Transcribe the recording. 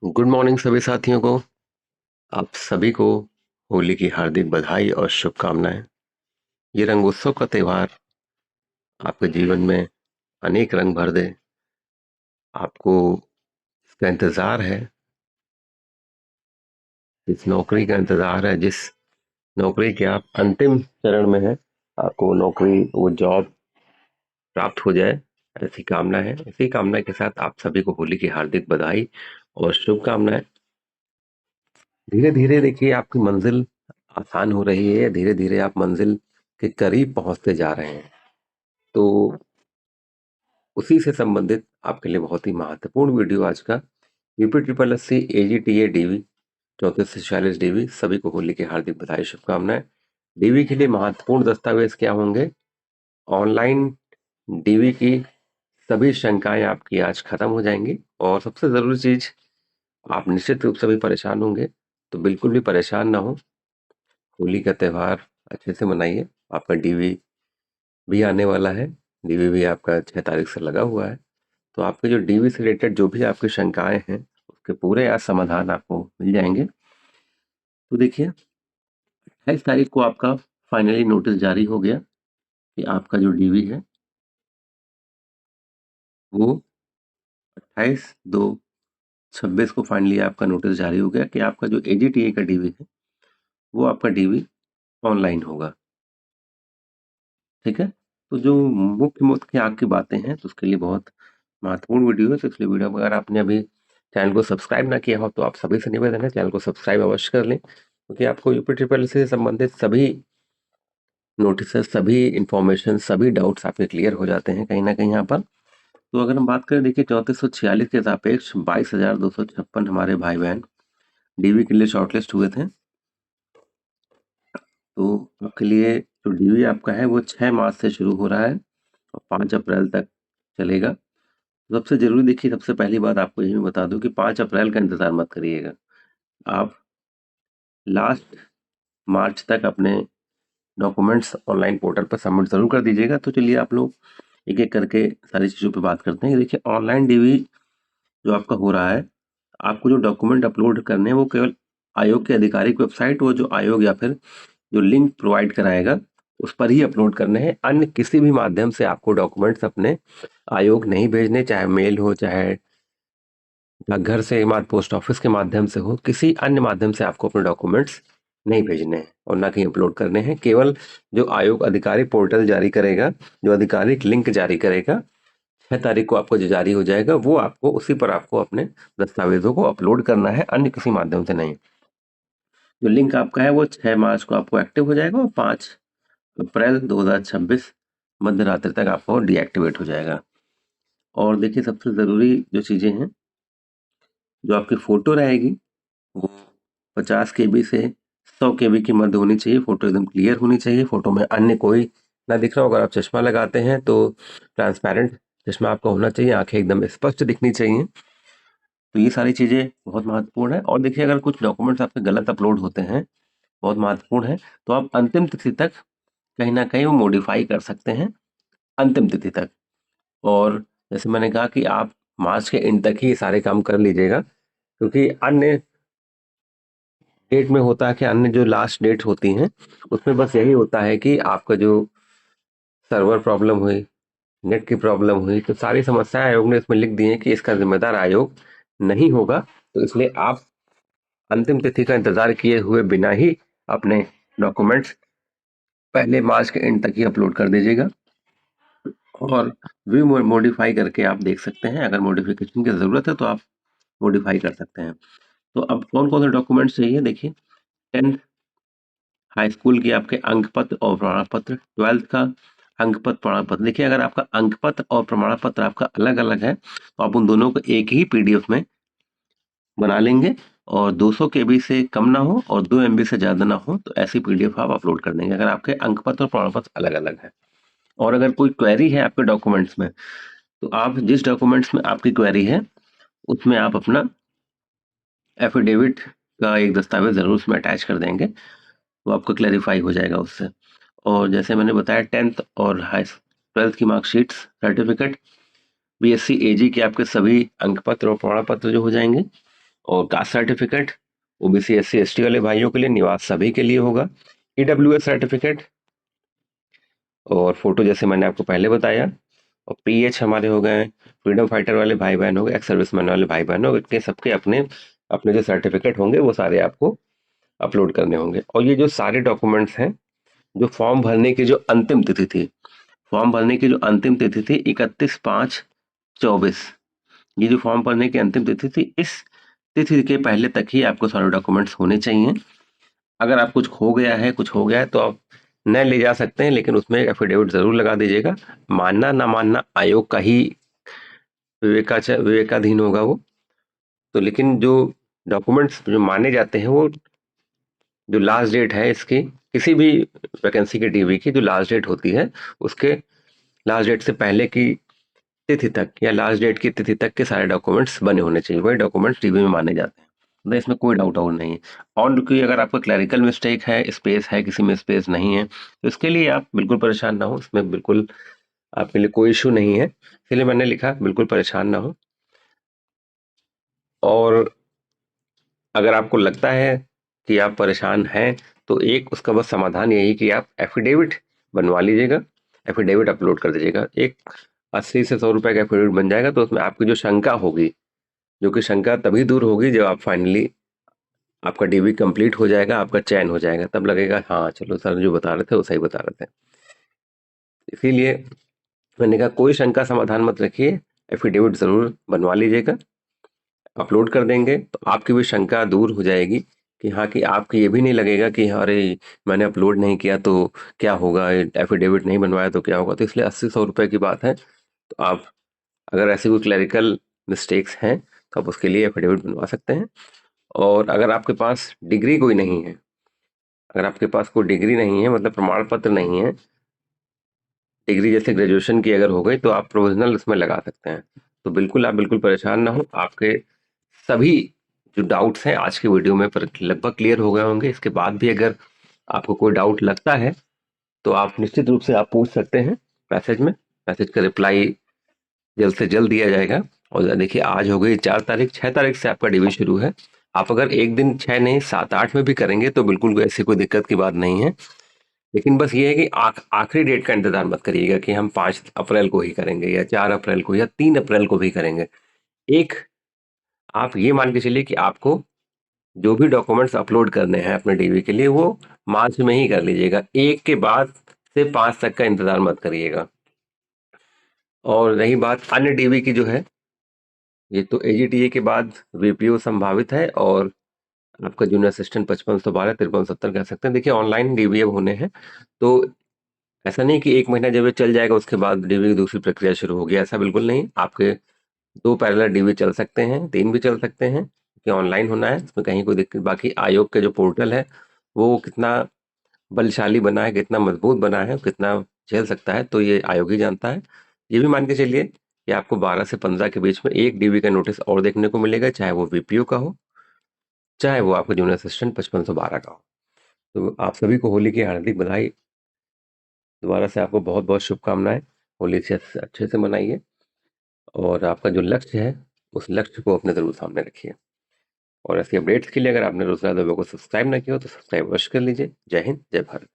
Good morning सभी साथियों को। आप सभी को होली की हार्दिक बधाई और शुभकामनाएं। ये रंगोत्सव का त्योहार आपके जीवन में अनेक रंग भर दे। आपको इसका इंतजार है, इस नौकरी का इंतजार है, जिस नौकरी के आप अंतिम चरण में हैं। आपको वो नौकरी, वो जॉब प्राप्त हो जाए, ऐसी कामना है। इसी कामना के साथ आप सभी को होली की हार्दिक बधाई और शुभकामनाएं। धीरे धीरे देखिए आपकी मंजिल आसान हो रही है, धीरे धीरे आप मंजिल के करीब पहुंचते जा रहे हैं। तो उसी से संबंधित आपके लिए बहुत ही महत्वपूर्ण वीडियो आज का। UP triple S C AGTA DV 34 से 46 DV सभी को होली की हार्दिक बधाई शुभकामनाएं। डीवी के लिए महत्वपूर्ण दस्तावेज क्या होंगे? ऑनलाइन डीवी की सभी शंकाएं आपकी आज खत्म हो जाएंगी। और सबसे जरूरी चीज, आप निश्चित रूप से भी परेशान होंगे, तो बिल्कुल भी परेशान ना हो। होली का त्यौहार अच्छे से मनाइए। आपका डीवी भी आने वाला है, डीवी भी आपका 6 तारीख से लगा हुआ है। तो आपके जो डीवी से रिलेटेड जो भी आपकी शंकाएं हैं, उसके पूरे आज समाधान आपको मिल जाएंगे। तो देखिए, 28 तारीख को आपका फाइनली नोटिस जारी हो गया कि आपका जो डीवी है वो 28/2/26 को फाइनली आपका नोटिस जारी हो गया कि आपका जो AGTA का डीवी है वो आपका डीवी ऑनलाइन होगा। ठीक है। तो जो मुख्य मुख्य आपकी बातें हैं, तो उसके लिए बहुत महत्वपूर्ण वीडियो है। तो इसलिए वीडियो को अगर आपने अभी चैनल को सब्सक्राइब ना किया हो, तो आप सभी से निवेदन है चैनल को सब्सक्राइब अवश्य कर लें, क्योंकि आपको यूपी ट्रिपल से संबंधित सभी नोटिस, सभी इंफॉर्मेशन, सभी डाउट्स आपके क्लियर हो जाते हैं कहीं ना कहीं यहाँ पर। तो अगर हम बात करें, देखिए 3446 के सापेक्ष 22,256 हमारे भाई बहन डीवी के लिए शॉर्टलिस्ट हुए थे। तो आपके लिए जो डीवी आपका है वो 6 मार्च से शुरू हो रहा है और 5 अप्रैल तक चलेगा। सबसे जरूरी, देखिए सबसे पहली बात आपको यही मैं बता दूं कि 5 अप्रैल का इंतजार मत करिएगा। आप लास्ट मार्च तक अपने डॉक्यूमेंट्स ऑनलाइन पोर्टल पर सबमिट जरूर कर दीजिएगा। तो चलिए आप लोग एक एक करके सारी चीज़ों पे बात करते हैं। देखिए, ऑनलाइन डीवी जो आपका हो रहा है, आपको जो डॉक्यूमेंट अपलोड करने हैं वो केवल आयोग की आधिकारिक वेबसाइट, वो जो आयोग या फिर जो लिंक प्रोवाइड कराएगा उस पर ही अपलोड करने हैं। अन्य किसी भी माध्यम से आपको डॉक्यूमेंट्स अपने आयोग नहीं भेजने, चाहे मेल हो, चाहे घर से, पोस्ट ऑफिस के माध्यम से हो, किसी अन्य माध्यम से आपको अपने डॉक्यूमेंट्स नहीं भेजने हैं और ना कहीं अपलोड करने हैं। केवल जो आयोग आधिकारिक पोर्टल जारी करेगा, जो आधिकारिक लिंक जारी करेगा, 6 तारीख को आपको जो जारी हो जाएगा, वो आपको उसी पर आपको अपने दस्तावेजों को अपलोड करना है, अन्य किसी माध्यम से नहीं। जो लिंक आपका है वो 6 मार्च को आपको एक्टिव हो जाएगा और 5 अप्रैल 2026 मध्य रात्रि तक आपको डीएक्टिवेट हो जाएगा। और देखिए, सबसे जरूरी जो चीजें हैं, जो आपकी फोटो रहेगी वो 50 KB से 100 KB की मध्य होनी चाहिए। फोटो एकदम क्लियर होनी चाहिए, फोटो में अन्य कोई ना दिख रहा हो। अगर आप चश्मा लगाते हैं तो ट्रांसपेरेंट चश्मा आपका होना चाहिए, आंखें एकदम स्पष्ट दिखनी चाहिए। तो ये सारी चीजें बहुत महत्वपूर्ण है। और देखिए, अगर कुछ डॉक्यूमेंट्स आपके गलत अपलोड होते हैं, बहुत महत्वपूर्ण है, तो आप अंतिम तिथि तक कहीं ना कहीं वो मॉडिफाई कर सकते हैं, अंतिम तिथि तक। और जैसे मैंने कहा कि आप मार्च के एंड तक ही ये सारे काम कर लीजिएगा, क्योंकि अन्य डेट में होता है कि अन्य जो लास्ट डेट होती हैं उसमें बस यही होता है कि आपका जो सर्वर प्रॉब्लम हुई, नेट की प्रॉब्लम हुई, तो सारी समस्याएं आयोग ने इसमें लिख दी हैं कि इसका जिम्मेदार आयोग नहीं होगा। तो इसलिए आप अंतिम तिथि का इंतजार किए हुए बिना ही अपने डॉक्यूमेंट्स पहले मार्च के एंड तक ही अपलोड कर दीजिएगा। और व्यू मॉडिफाई करके आप देख सकते हैं, अगर मॉडिफिकेशन की जरूरत है तो आप मॉडिफाई कर सकते हैं। तो अब कौन कौन से डॉक्यूमेंट्स चाहिए, देखिए 10th हाई स्कूल की आपके अंक पत्र और प्रमाण पत्र, 12th का अंक पत्र, प्रमाण पत्र। देखिए, अगर आपका अंक पत्र और प्रमाण पत्र आपका अलग अलग है तो आप उन दोनों को एक ही PDF में बना लेंगे, और 200 KB से कम ना हो और 2 MB से ज्यादा ना हो, तो ऐसी PDF आप अपलोड कर देंगे अगर आपके अंक पत्र और प्रमाण पत्र अलग अलग है। और अगर कोई क्वेरी है आपके डॉक्यूमेंट्स में, तो आप जिस डॉक्यूमेंट्स में आपकी क्वेरी है उसमें आप अपना एफिडेविट का एक दस्तावेज जरूर उसमें अटैच कर देंगे, वो आपको क्लैरिफाई हो जाएगा उससे। और जैसे मैंने बताया, 10th और 12th की मार्कशीट, सर्टिफिकेट, BSc AG के आपके सभी अंक पत्र और प्रमाण पत्र जो हो जाएंगे, और caste certificate OBC SC ST वाले भाइयों के लिए, निवास सभी के लिए होगा। EWS सर्टिफिकेट और फोटो जैसे मैंने आपको पहले बताया। और PH हमारे हो गए, फ्रीडम फाइटर वाले भाई बहन हो गए, एक्स सर्विसमैन वाले भाई बहन हो गए, सबके अपने अपने जो सर्टिफिकेट होंगे वो सारे आपको अपलोड करने होंगे। और ये जो सारे डॉक्यूमेंट्स हैं, जो फॉर्म भरने की जो अंतिम तिथि थी, फॉर्म भरने की जो अंतिम तिथि थी 31/5/24, ये जो फॉर्म भरने की अंतिम तिथि थी, इस तिथि के पहले तक ही आपको सारे डॉक्यूमेंट्स होने चाहिए। अगर आप कुछ खो गया है, कुछ हो गया है, तो आप न ले जा सकते हैं, लेकिन उसमें एफिडेविट जरूर लगा दीजिएगा। मानना ना मानना आयोग का ही विवेकाधीन होगा वो। तो लेकिन जो डॉक्यूमेंट्स जो माने जाते हैं, वो जो लास्ट डेट है इसकी, किसी भी वैकेंसी के DV की जो लास्ट डेट होती है, उसके लास्ट डेट से पहले की तिथि तक या लास्ट डेट की तिथि तक के सारे डॉक्यूमेंट्स बने होने चाहिए, वही डॉक्यूमेंट्स DV में माने जाते हैं। तो इसमें कोई डाउट और नहीं है। और क्योंकि अगर आपको क्लैरिकल मिस्टेक है, स्पेस है, किसी में स्पेस नहीं है, तो इसके लिए आप बिल्कुल परेशान ना हो, इसमें बिल्कुल आपके लिए कोई इशू नहीं है, इसलिए मैंने लिखा बिल्कुल परेशान ना हो। और अगर आपको लगता है कि आप परेशान हैं, तो एक उसका बस समाधान यही कि आप एफिडेविट बनवा लीजिएगा, एफिडेविट अपलोड कर दीजिएगा। एक 80 से 100 रुपए का एफिडेविट बन जाएगा, तो उसमें आपकी जो शंका होगी, जो कि शंका तभी दूर होगी जब आप फाइनली आपका DV कंप्लीट हो जाएगा, आपका चयन हो जाएगा, तब लगेगा हाँ चलो सर जो बता रहे थे वो सही बता रहे थे। इसीलिए मैंने कहा कोई शंका समाधान मत रखिए, एफिडेविट जरूर बनवा लीजिएगा, अपलोड कर देंगे तो आपकी भी शंका दूर हो जाएगी कि हाँ, कि आपको ये भी नहीं लगेगा कि हाँ, अरे मैंने अपलोड नहीं किया तो क्या होगा, एफिडेविट नहीं बनवाया तो क्या होगा। तो इसलिए 80-100 रुपए की बात है। तो आप अगर ऐसी कोई क्लैरिकल मिस्टेक्स हैं, तो आप उसके लिए एफिडेविट बनवा सकते हैं। और अगर आपके पास डिग्री कोई नहीं है, अगर आपके पास कोई डिग्री नहीं है, मतलब प्रमाण पत्र नहीं है, डिग्री जैसे ग्रेजुएशन की अगर हो गई, तो आप प्रोविजनल उसमें लगा सकते हैं। तो बिल्कुल आप बिल्कुल परेशान ना हो, आपके सभी जो डाउट्स हैं आज के वीडियो में पर लगभग क्लियर हो गए होंगे। इसके बाद भी अगर आपको कोई डाउट लगता है, तो आप निश्चित रूप से आप पूछ सकते हैं मैसेज में। मैसेज का रिप्लाई जल्द से जल्द दिया जाएगा। और देखिए आज हो गई 4 तारीख, 6 तारीख से आपका DV शुरू है। आप अगर एक दिन 6 नहीं 7-8 में भी करेंगे तो बिल्कुल कोई ऐसी कोई दिक्कत की बात नहीं है। लेकिन बस ये है कि आखिरी डेट का इंतजार मत करिएगा कि हम 5 अप्रैल को ही करेंगे या 4 अप्रैल को या 3 अप्रैल को भी करेंगे। एक आप ये मान के चलिए कि आपको जो भी डॉक्यूमेंट्स अपलोड करने हैं अपने DV के लिए, वो मार्च में ही कर लीजिएगा। 1 के बाद से 5 तक का इंतजार मत करिएगा। और रही बात अन्य DV की जो है, ये तो AGTA के बाद VPO संभावित है। और आपका जूनियर असिस्टेंट 5512 5370 कह सकते हैं। देखिए ऑनलाइन DV अब होने हैं, तो ऐसा नहीं कि 1 महीना जब ये चल जाएगा उसके बाद DV की दूसरी प्रक्रिया शुरू होगी, ऐसा बिल्कुल नहीं। आपके 2 पैरेलल DV चल सकते हैं, 3 भी चल सकते हैं, कि ऑनलाइन होना है, इसमें कहीं कोई दिक्कत। बाकी आयोग के जो पोर्टल है वो कितना बलशाली बना है, कितना मजबूत बना है, कितना झेल सकता है, तो ये आयोग ही जानता है। ये भी मान के चलिए कि आपको 12 से 15 के बीच में एक DV का नोटिस और देखने को मिलेगा, चाहे वो VPO का हो, चाहे वो आपका जूनियर असिस्टेंट 5512 का हो। तो आप सभी को होली की हार्दिक बधाई। दोबारा से आपको बहुत बहुत शुभकामनाएं। होली से अच्छे से मनाइए और आपका जो लक्ष्य है उस लक्ष्य को अपने जरूर सामने रखिए। और ऐसी अपडेट्स के लिए अगर आपने रोजगार दबे को सब्सक्राइब ना किया हो तो सब्सक्राइब अवश्य कर लीजिए। जय हिंद, जय भारत।